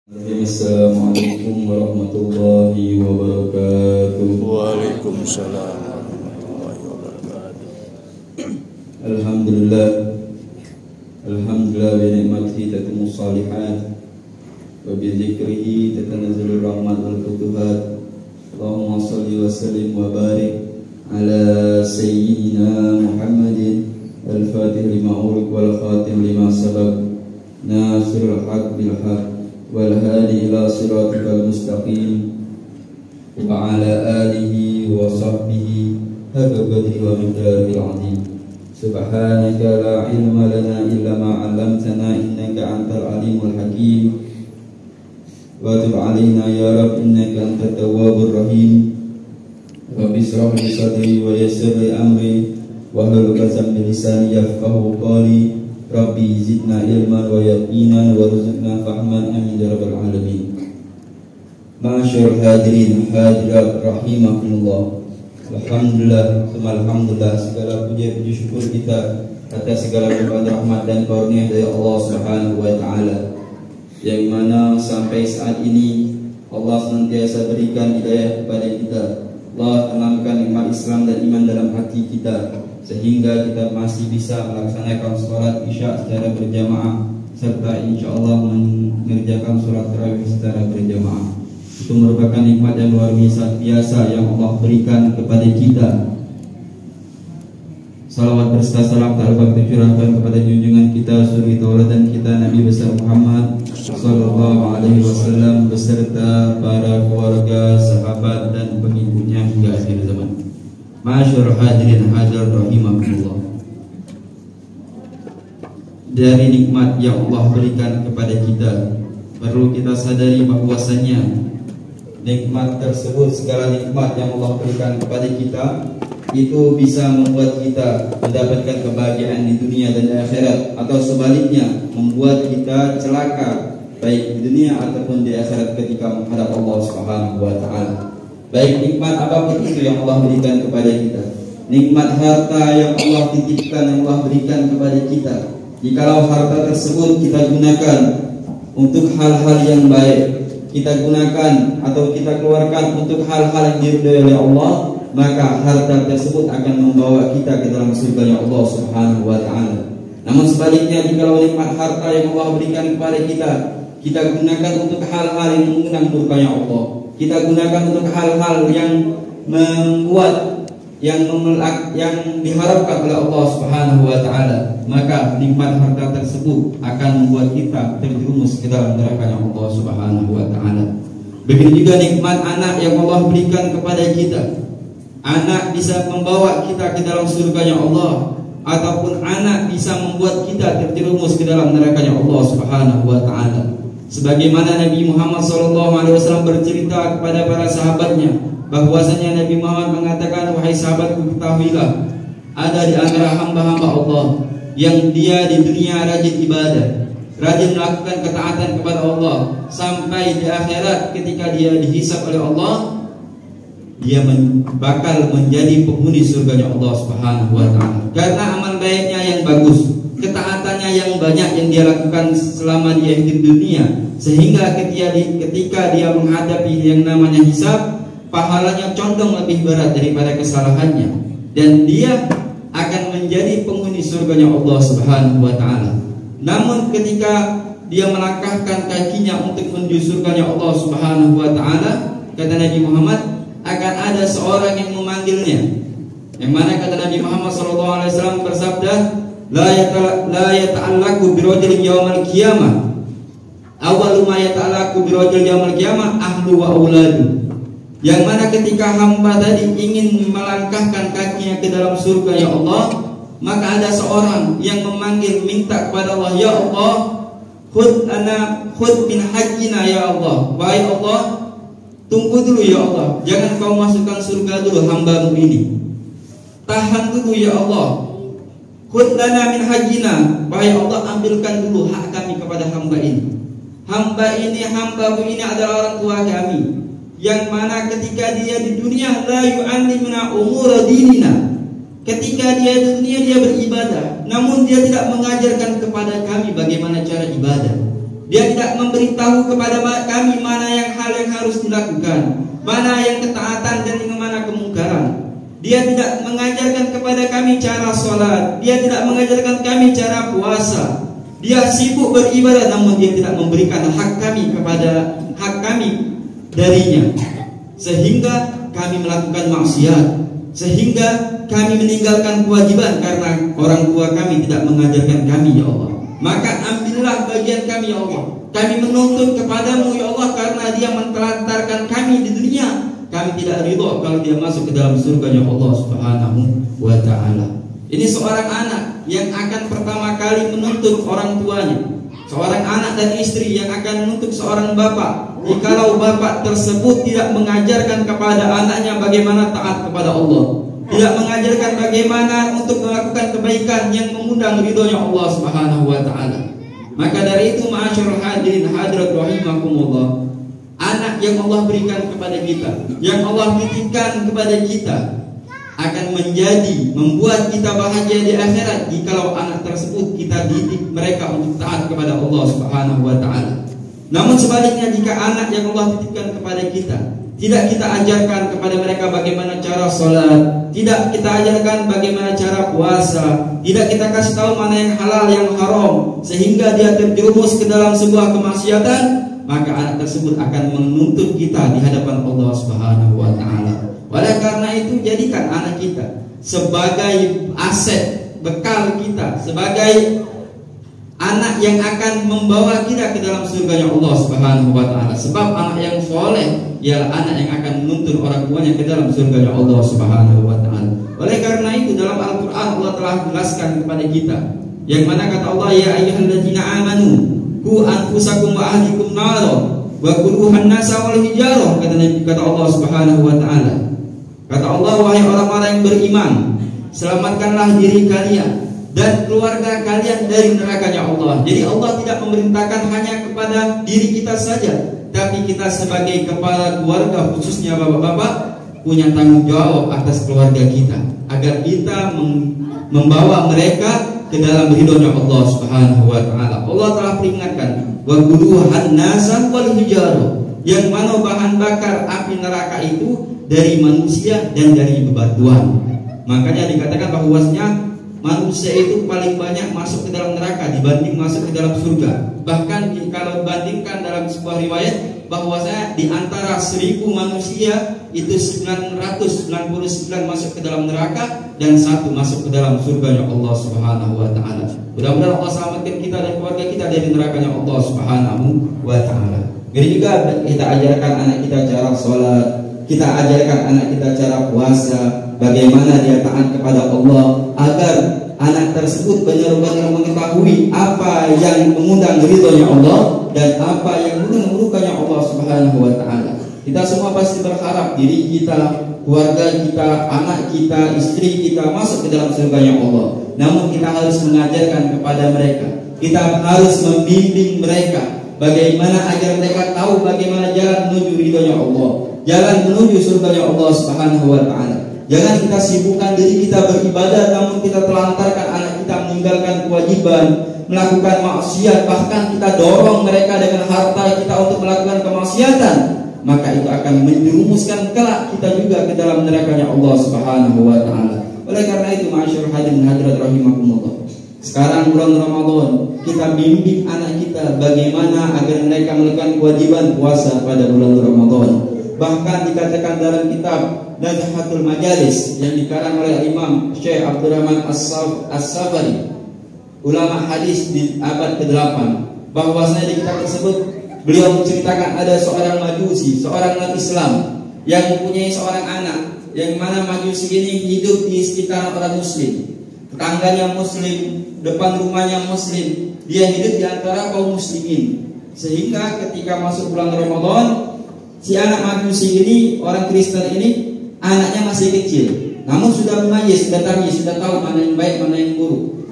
Assalamualaikum warahmatullahi wabarakatuh. Waalaikumsalam warahmatullahi wabarakatuh. Alhamdulillah bi ni'matihi tatimmu shalihat wa bi dzikrihi tatanazzalur rahmat wal futuhat. Allahumma shalli wa sallim wa barik ala sayyidina Muhammadin al-fatih lima ughliq wal khatim lima sabaq nasirul haq bil haq wal hadi ila siratikal mustaqim wa ala alihi wa sahbihi haqqa qadri wa miqdaril azim. Subhanaka la ilma lana illa ma 'allamtana innaka antal alimul hakim. Wa tub 'alaina ya rabb innaka antat tawwabur rahim. Rabbi shrah li sadri wa yassir li amri wa hlul 'uqdatam min lisani yafqahu qawli. Rabbi zidna ilman wa yaqinan warzuqna fahman amin ya rabbal alamin. Ma'asyiral hadirin hadirat rahimakumullah. Alhamdulillah, alhamdulillah, segala puji syukur kita atas segala berkat rahmat dan karunia dari Allah Subhanahu wa taala, yang mana sampai saat ini Allah senantiasa berikan hidayah kepada kita. Allah tanamkan nikmat Islam dan iman dalam hati kita, sehingga kita masih bisa melaksanakan sholat isya secara berjamaah, serta insya Allah mengerjakan sholat tarawih secara berjamaah. Itu merupakan nikmat yang luar biasa yang Allah berikan kepada kita. Salawat berserta salam tak lupa kita curahkan kepada junjungan kita, suri tauladan kita, Nabi besar Muhammad sallallahu alaihi wasallam beserta para keluarga, sahabat dan pengikutnya hingga akhir zaman. Ma'asyiral hadirin hadirat rahimakumullah. Dari nikmat yang Allah berikan kepada kita, perlu kita sadari bahwasanya nikmat tersebut, segala nikmat yang Allah berikan kepada kita, itu bisa membuat kita mendapatkan kebahagiaan di dunia dan di akhirat, atau sebaliknya membuat kita celaka baik di dunia ataupun di akhirat ketika menghadap Allah Subhanahu wa taala. Baik nikmat apapun itu yang Allah berikan kepada kita, nikmat harta yang Allah titipkan, yang Allah berikan kepada kita, jikalau harta tersebut kita gunakan untuk hal-hal yang baik, kita gunakan atau kita keluarkan untuk hal-hal yang diridhai oleh Allah, maka harta tersebut akan membawa kita ke dalam surga Allah Subhanahu wa taala. Namun sebaliknya, jikalau nikmat harta yang Allah berikan kepada kita, kita gunakan untuk hal-hal yang mengundang murkanya Allah, kita gunakan untuk hal-hal yang membuat yang diharapkan oleh Allah Subhanahu wa taala, maka nikmat harta tersebut akan membuat kita terjerumus ke dalam neraka Allah Subhanahu wa taala. Begitu juga nikmat anak yang Allah berikan kepada kita. Anak bisa membawa kita ke dalam surganya Allah, ataupun anak bisa membuat kita terjerumus ke dalam neraka Allah Subhanahu wa taala. Sebagaimana Nabi Muhammad SAW bercerita kepada para sahabatnya, bahwasanya Nabi Muhammad mengatakan, wahai sahabatku, ketahuilah, ada di antara hamba-hamba Allah yang dia di dunia rajin ibadah, rajin melakukan ketaatan kepada Allah, sampai di akhirat ketika dia dihisab oleh Allah, dia bakal menjadi penghuni surganya Allah Subhanahu wa taala, karena amal baiknya yang bagus, ketaatannya yang banyak yang dia lakukan selama dia hidup di dunia, sehingga ketika dia menghadapi yang namanya hisab, pahalanya condong lebih berat daripada kesalahannya, dan dia akan menjadi penghuni surganya Allah Subhanahu wa taala. Namun ketika dia melangkahkan kakinya untuk menuju surganya Allah Subhanahu wa taala, kata Nabi Muhammad, akan ada seorang yang memanggilnya, yang mana kata Nabi Muhammad SAW bersabda, la yata'allaku birajulin yaumal qiyamah, awwalu ma yata'allaku birajulin yaumal qiyamah ahlu wa auladu. Yang mana ketika hamba tadi ingin melangkahkan kakinya ke dalam surga ya Allah, maka ada seorang yang memanggil, minta kepada Allah, ya Allah, khud min hajjina ya Allah, wahai Allah, tunggu dulu ya Allah, jangan kau masukkan surga dulu hambamu ini, tahan dulu ya Allah, khud lana min hajjina, wahai Allah, ambilkan dulu hak kami kepada hamba ini. Hambamu ini adalah orang tua kami, yang mana ketika dia di dunia la yu'allimuna umura dinina, ketika dia di dunia dia beribadah, namun dia tidak mengajarkan kepada kami bagaimana cara ibadah. Dia tidak memberitahu kepada kami mana hal yang harus dilakukan, mana yang ketaatan dan mana kemungkaran. Dia tidak mengajarkan kepada kami cara sholat, dia tidak mengajarkan kami cara puasa. Dia sibuk beribadah, namun dia tidak memberikan hak kami darinya, sehingga kami melakukan maksiat, sehingga kami meninggalkan kewajiban karena orang tua kami tidak mengajarkan kami, ya Allah. Maka ambillah bagian kami, ya Allah. Kami menuntut kepadamu, ya Allah, karena dia mentelantarkan kami di dunia. Kami tidak ridho kalau dia masuk ke dalam surga-Nya Allah Subhanahu wa ta'ala. Ini seorang anak yang akan pertama kali menuntut orang tuanya. Seorang anak dan istri yang akan menuntut seorang bapak. Jikalau bapak tersebut tidak mengajarkan kepada anaknya bagaimana taat kepada Allah, tidak mengajarkan bagaimana untuk melakukan kebaikan yang mengundang ridhonya Allah Subhanahu wa ta'ala, maka dari itu, ma'asyarul hadirin hadirat rahimakumullah, anak yang Allah berikan kepada kita, yang Allah titipkan kepada kita, akan membuat kita bahagia di akhirat jikalau anak tersebut kita didik mereka untuk taat kepada Allah Subhanahu wa ta'ala. Namun sebaliknya, jika anak yang Allah titipkan kepada kita tidak kita ajarkan kepada mereka bagaimana cara sholat, tidak kita ajarkan bagaimana cara puasa, tidak kita kasih tahu mana yang halal yang haram, sehingga dia terjerumus ke dalam sebuah kemaksiatan, maka anak tersebut akan menuntut kita di hadapan Allah Subhanahu wa ta'ala. Oleh karena itu, jadikan anak kita sebagai aset bekal kita, sebagai anak yang akan membawa kita ke dalam surganya Allah Subhanahu wa ta'ala. Sebab anak yang soleh ialah anak yang akan menuntun orang tuanya ke dalam surganya Allah Subhanahu wa ta'ala. Oleh karena itu, dalam Al-Quran Allah telah jelaskan kepada kita, yang mana kata Allah, ya ayyuhalladzina amanu qu anfusakum wa ahlikum nara wa quduhan nasa wal hijarah, kata Allah Subhanahu wa ta'ala. Kata Allah, wahai orang-orang yang beriman, selamatkanlah diri kalian dan keluarga kalian dari nerakanya Allah. Jadi Allah tidak memerintahkan hanya kepada diri kita saja, tapi kita sebagai kepala keluarga, khususnya bapak-bapak, punya tanggung jawab atas keluarga kita, agar kita membawa mereka ke dalam ridhonya Allah Subhanahu wa ta'ala. Allah telah peringatkan, wa quduhan nasa wal hijarah, yang mana bahan bakar api neraka itu dari manusia dan dari bebatuan. Makanya dikatakan bahwasanya manusia itu paling banyak masuk ke dalam neraka dibanding masuk ke dalam surga. Bahkan kalau dibandingkan dalam sebuah riwayat bahwasanya di antara 1000 manusia itu 999 masuk ke dalam neraka dan 1 masuk ke dalam surganya Allah Subhanahu wa ta'ala. Mudah-mudahan Allah selamatkan kita dan keluarga kita dari nerakanya Allah Subhanahu wa ta'ala. Jadi juga kita ajarkan anak kita cara sholat, kita ajarkan anak kita cara puasa, bagaimana dia taat kepada Allah, agar anak tersebut benar-benar mengetahui apa yang mengundang ridhonya Allah dan apa yang mengundang Allah Subhanahu wa ta'ala. Kita semua pasti berharap diri kita, keluarga kita, anak kita, istri kita masuk ke dalam surganya Allah. Namun kita harus mengajarkan kepada mereka, kita harus membimbing mereka bagaimana agar mereka tahu bagaimana jalan menuju ridhonya Allah, jalan menuju surganya Allah Subhanahu wa ta'ala. Jangan kita sibukkan diri kita beribadah, namun kita telantarkan anak kita meninggalkan kewajiban, melakukan maksiat, bahkan kita dorong mereka dengan harta kita untuk melakukan kemaksiatan, maka itu akan menjerumuskan kelak kita juga ke dalam nerakanya Allah Subhanahu wa ta'ala. Oleh karena itu, ma'asyarul hadirin hadirat rahimakumullah, sekarang bulan Ramadan, kita bimbing anak kita bagaimana agar mereka melakukan kewajiban puasa pada bulan Ramadan. Bahkan dikatakan dalam kitab Nadhatul Majalis yang dikarang oleh Imam Syekh Abdurrahman As-Safari, ulama hadis di abad ke-8, bahwasanya di kitab tersebut beliau menceritakan ada seorang majusi, seorang non-Islam yang mempunyai seorang anak, yang mana majusi ini hidup di sekitar orang muslim, tetangganya muslim, depan rumahnya muslim, dia hidup di antara kaum muslimin. Sehingga ketika masuk bulan Ramadan, si anak majusi ini, orang Kristen ini, anaknya masih kecil, namun sudah memayis, sudah tamyiz, sudah tahu mana yang baik, mana yang buruk.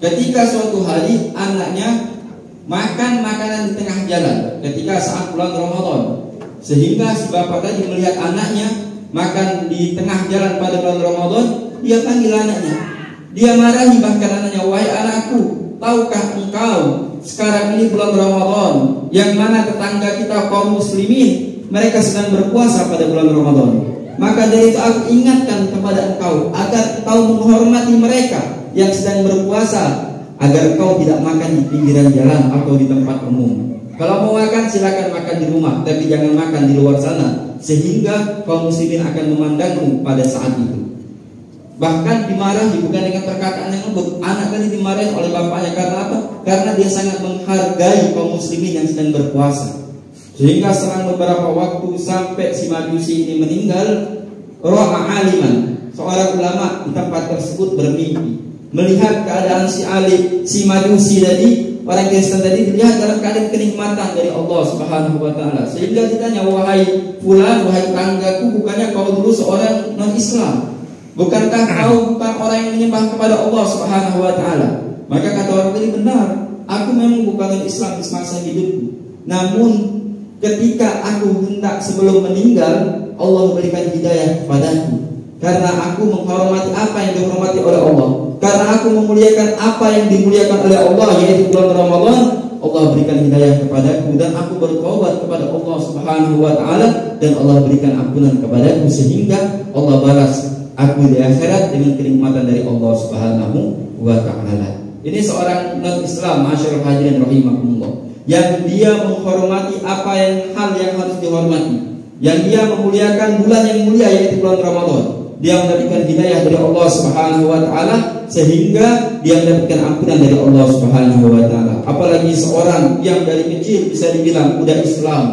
Ketika suatu hari anaknya makan makanan di tengah jalan ketika saat bulan Ramadan, sehingga si bapak tadi melihat anaknya makan di tengah jalan pada bulan Ramadan, dia panggil anaknya, dia marahi bahkan anaknya, wahai anakku, tahukah engkau sekarang ini bulan Ramadan, yang mana tetangga kita kaum muslimin mereka sedang berpuasa pada bulan Ramadan. Maka dari itu aku ingatkan kepada engkau agar engkau menghormati mereka yang sedang berpuasa, agar engkau tidak makan di pinggiran jalan atau di tempat umum. Kalau mau makan silakan makan di rumah, tapi jangan makan di luar sana, sehingga kaum muslimin akan memandangmu pada saat itu. Bahkan dimarahi bukan dengan perkataan yang lembut. Anak tadi dimarahi oleh bapaknya karena apa? Karena dia sangat menghargai kaum muslimin yang sedang berpuasa. Sehingga selang beberapa waktu sampai si Majusi ini meninggal, ra'a aliman, seorang ulama di tempat tersebut bermimpi melihat keadaan si alim, si Majusi tadi, orang Kristen tadi dilihat dalam keadaan kenikmatan dari Allah Subhanahu wa taala. Sehingga ditanya, wahai fulan, wahai tanggaku, bukannya kau dulu seorang non-Islam? Bukankah kau bukan orang yang menyembah kepada Allah Subhanahu wa taala? Maka kata orang tadi, benar, aku memang bukan non-Islam di semasa hidupku. Namun ketika aku hendak sebelum meninggal, Allah memberikan hidayah kepadaku. Karena aku menghormati apa yang dihormati oleh Allah, karena aku memuliakan apa yang dimuliakan oleh Allah, yaitu bulan Ramadan, Allah berikan hidayah kepadaku dan aku bertaubat kepada Allah Subhanahu wa taala dan Allah berikan ampunan kepadaku sehingga Allah balas aku di akhirat dengan kenikmatan dari Allah Subhanahu wa taala. Ini seorang non-Islam, masyaallah hadirin rahimakumullah, yang dia menghormati apa yang hal yang harus dihormati, yang dia memuliakan bulan yang mulia yaitu bulan Ramadan. Dia mendapatkan hidayah dari Allah Subhanahu wa taala sehingga dia mendapatkan ampunan dari Allah Subhanahu wa taala. Apalagi seorang yang dari kecil bisa dibilang udah Islam,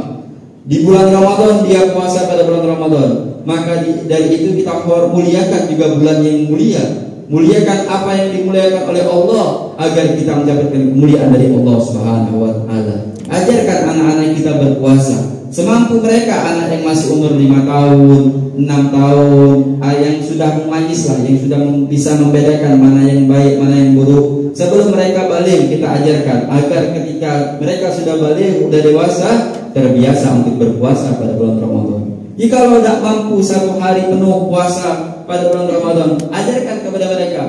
di bulan Ramadan dia puasa pada bulan Ramadan, maka dari itu kita muliakan juga bulan yang mulia. Muliakan apa yang dimuliakan oleh Allah agar kita mendapatkan kemuliaan dari Allah Subhanahu wa taala. Ajarkan anak-anak kita berpuasa semampu mereka. Anak yang masih umur 5 tahun, 6 tahun, yang sudah memayis lah, yang sudah bisa membedakan mana yang baik, mana yang buruk. Sebelum mereka balik kita ajarkan agar ketika mereka sudah balik, sudah dewasa, terbiasa untuk berpuasa pada bulan Ramadan. Jika lo tidak mampu 1 hari penuh puasa pada bulan Ramadan, ajarkan kepada mereka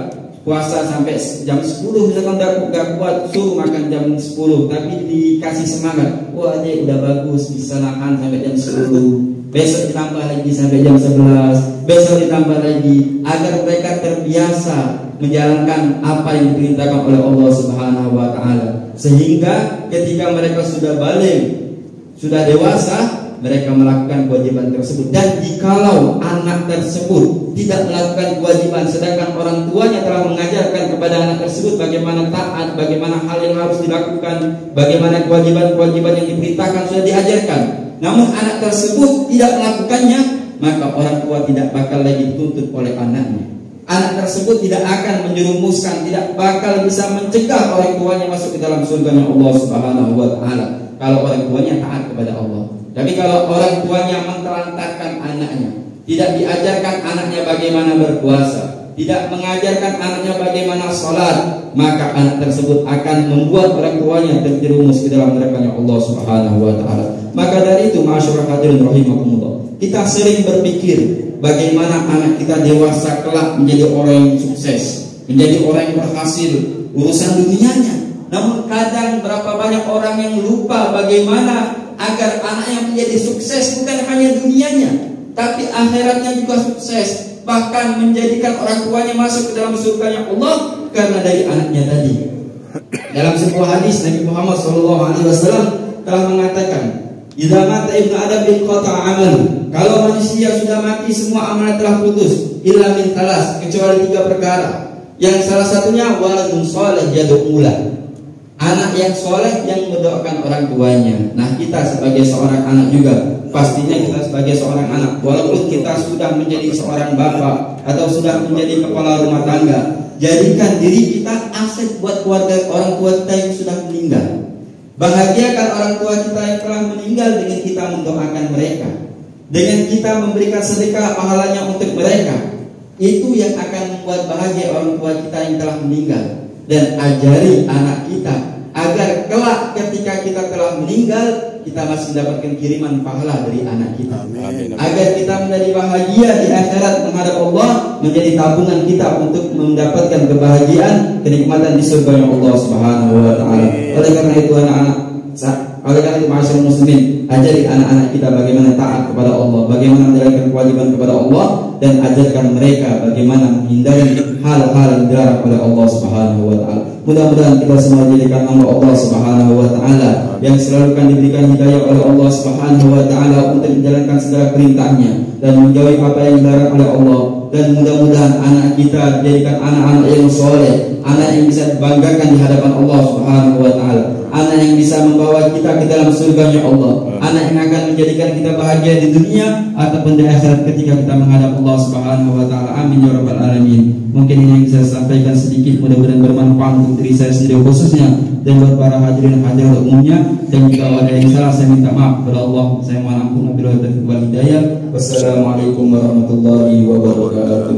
puasa sampai jam 10. Misalkan gak kuat, suruh makan jam 10, tapi dikasih semangat. Wah, ini udah bagus, bisa nahan sampai jam 10. Besok ditambah lagi sampai jam 11. Besok ditambah lagi, agar mereka terbiasa menjalankan apa yang diperintahkan oleh Allah Subhanahu wa taala. Sehingga ketika mereka sudah balik, sudah dewasa, mereka melakukan kewajiban tersebut. Dan jikalau anak tersebut tidak melakukan kewajiban, sedangkan orang tuanya telah mengajarkan kepada anak tersebut bagaimana taat, bagaimana hal yang harus dilakukan, bagaimana kewajiban-kewajiban yang diperintahkan sudah diajarkan, namun anak tersebut tidak melakukannya, maka orang tua tidak bakal lagi dituntut oleh anaknya. Anak tersebut tidak akan menjerumuskan, tidak bakal bisa mencegah orang tuanya masuk ke dalam surganya Allah Subhanahu wa taala kalau orang tuanya taat kepada Allah. Tapi kalau orang tuanya mentelantarkan anaknya, tidak diajarkan anaknya bagaimana berpuasa, tidak mengajarkan anaknya bagaimana sholat, maka anak tersebut akan membuat orang tuanya terjerumus ke dalam nerakanya Allah Subhanahu wa taala. Maka dari itu, masyaallah hadirin rahimakumullah, kita sering berpikir bagaimana anak kita dewasa kelak menjadi orang yang sukses, menjadi orang yang berhasil urusan dunianya. Namun kadang berapa banyak orang yang lupa bagaimana agar anaknya menjadi sukses, bukan hanya dunianya, tapi akhiratnya juga sukses, bahkan menjadikan orang tuanya masuk ke dalam surganya Allah karena dari anaknya tadi. Dalam sebuah hadis Nabi Muhammad SAW telah mengatakan, "Idza mata ibnu Adam inqata 'amalu." Kalau manusia sudah mati, semua amalan telah putus, illa min talas, kecuali 3 perkara. Yang salah satunya waladun shalih yad'u lahu, anak yang soleh yang mendoakan orang tuanya. Nah, kita sebagai seorang anak juga, pastinya kita sebagai seorang anak, walaupun kita sudah menjadi seorang bapak atau sudah menjadi kepala rumah tangga, jadikan diri kita aset buat keluarga orang tua kita yang sudah meninggal. Bahagiakan orang tua kita yang telah meninggal dengan kita mendoakan mereka, dengan kita memberikan sedekah pahalanya untuk mereka. Itu yang akan membuat bahagia orang tua kita yang telah meninggal. Dan ajari anak kita agar kelak ketika kita telah meninggal, kita masih mendapatkan kiriman pahala dari anak kita. Amin. Agar kita menjadi bahagia di akhirat menghadap Allah, menjadi tabungan kita untuk mendapatkan kebahagiaan, kenikmatan di surga Allah Subhanahu wa taala. Oleh karena itu oleh karena itu masyarakat muslimin, ajari anak-anak kita bagaimana taat kepada Allah, bagaimana menjalankan kewajiban kepada Allah, dan ajarkan mereka bagaimana menghindari hal-hal yang dilarang oleh Allah Subhanahu wa taala. Mudah-mudahan kita semua dijadikan hamba Allah Subhanahu wa taala yang selalu akan diberikan hidayah oleh Allah Subhanahu wa taala untuk menjalankan segala perintahnya dan menjauhi apa yang dilarang oleh Allah. Dan mudah-mudahan anak kita dijadikan anak-anak yang soleh, anak yang bisa dibanggakan di hadapan Allah Subhanahu wa taala, anak yang bisa membawa kita ke dalam surganya Allah, anak yang akan menjadikan kita bahagia di dunia ataupun di akhirat ketika kita menghadap Allah Subhanahu wa taala. Amin ya rabbal alamin. Mungkin ini yang bisa saya sampaikan sedikit, mudah-mudahan bermanfaat untuk diri saya sendiri khususnya dan buat para hadirin hadirat umumnya. Dan jika ada yang salah saya minta maaf kepada Allah. Saya mohon ampun wabillahi taufiq wal hidayah. Wassalamualaikum warahmatullahi wabarakatuh.